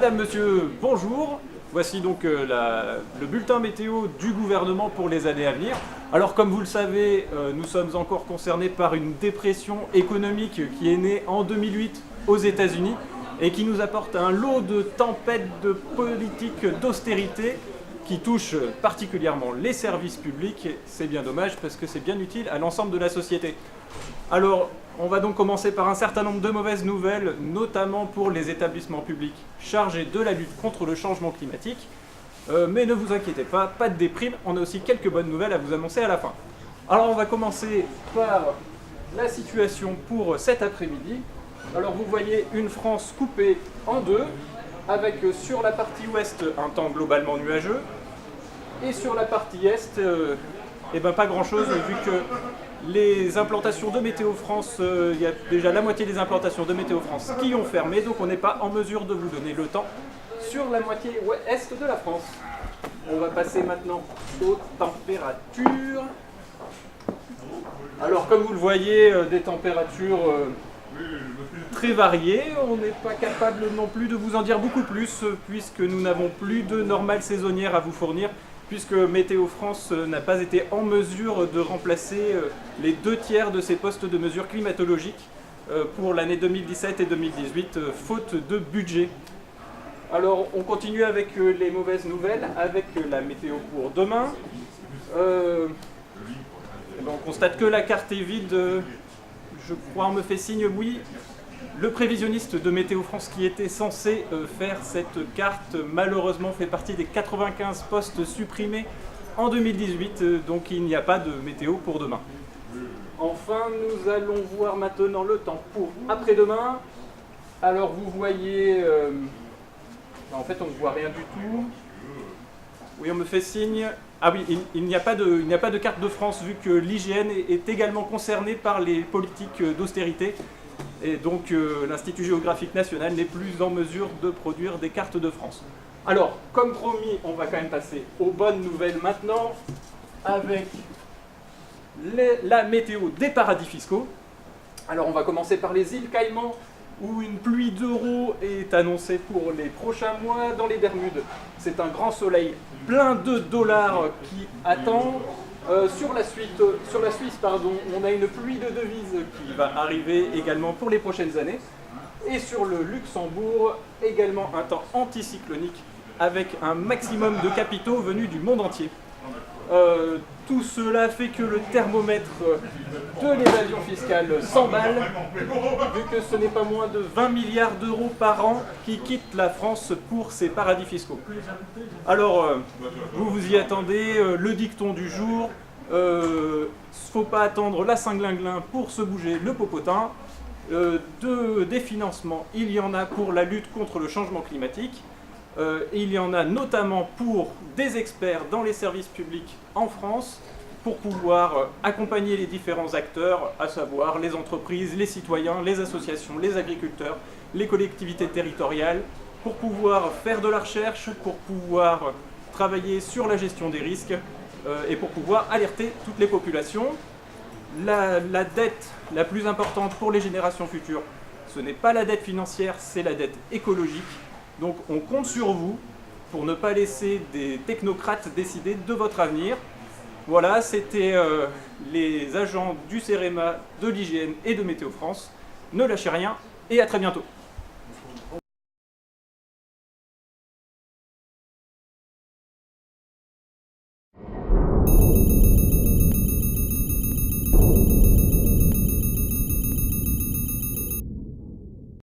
Madame, Monsieur, bonjour. Voici donc le bulletin météo du gouvernement pour les années à venir. Alors comme vous le savez, nous sommes encore concernés par une dépression économique qui est née en 2008 aux États-Unis et qui nous apporte un lot de tempêtes de politiques d'austérité qui touchent particulièrement les services publics. C'est bien dommage parce que c'est bien utile à l'ensemble de la société. Alors, on va donc commencer par un certain nombre de mauvaises nouvelles, notamment pour les établissements publics chargés de la lutte contre le changement climatique. Mais ne vous inquiétez pas, pas de déprime, on a aussi quelques bonnes nouvelles à vous annoncer à la fin. Alors, on va commencer par la situation pour cet après-midi. Alors, vous voyez une France coupée en deux, avec sur la partie ouest un temps globalement nuageux, et sur la partie est, pas grand-chose, vu que les implantations de Météo France, il y a déjà la moitié des implantations de Météo France qui ont fermé, donc on n'est pas en mesure de vous donner le temps sur la moitié est de la France. On va passer maintenant aux températures. Alors comme vous le voyez, des températures très variées, on n'est pas capable non plus de vous en dire beaucoup plus, puisque nous n'avons plus de normale saisonnière à vous fournir, puisque Météo France n'a pas été en mesure de remplacer les 2/3 de ses postes de mesure climatologique pour l'année 2017 et 2018, faute de budget. Alors, on continue avec les mauvaises nouvelles, avec la météo pour demain. On constate que la carte est vide, je crois, on me fait signe, oui. Le prévisionniste de Météo France qui était censé faire cette carte, malheureusement, fait partie des 95 postes supprimés en 2018, donc il n'y a pas de météo pour demain. Enfin, nous allons voir maintenant le temps pour après-demain. Alors, vous voyez... en fait, on ne voit rien du tout. Oui, on me fait signe. Ah oui, il n'y a pas de carte de France, vu que l'IGN est également concernée par les politiques d'austérité. Et donc l'Institut géographique national n'est plus en mesure de produire des cartes de France. Alors, comme promis, on va quand même passer aux bonnes nouvelles maintenant, avec la météo des paradis fiscaux. Alors on va commencer par les îles Caïmans, où une pluie d'euros est annoncée pour les prochains mois. Dans les Bermudes, c'est un grand soleil plein de dollars qui attend. Sur la Suisse, on a une pluie de devises qui va arriver également pour les prochaines années. Et sur le Luxembourg, également un temps anticyclonique avec un maximum de capitaux venus du monde entier. Tout cela fait que le thermomètre de l'évasion fiscale s'emballe, vu que ce n'est pas moins de 20 milliards d'euros par an qui quittent la France pour ces paradis fiscaux. Alors, vous vous y attendez, le dicton du jour, faut pas attendre la Saint-Glinglin pour se bouger le popotin. Des financements, il y en a pour la lutte contre le changement climatique. Il y en a notamment pour des experts dans les services publics en France pour pouvoir accompagner les différents acteurs, à savoir les entreprises, les citoyens, les associations, les agriculteurs, les collectivités territoriales, pour pouvoir faire de la recherche, pour pouvoir travailler sur la gestion des risques et pour pouvoir alerter toutes les populations. La dette la plus importante pour les générations futures, ce n'est pas la dette financière, c'est la dette écologique. Donc on compte sur vous pour ne pas laisser des technocrates décider de votre avenir. Voilà, c'était les agents du CEREMA, de l'IGN et de Météo France. Ne lâchez rien et à très bientôt.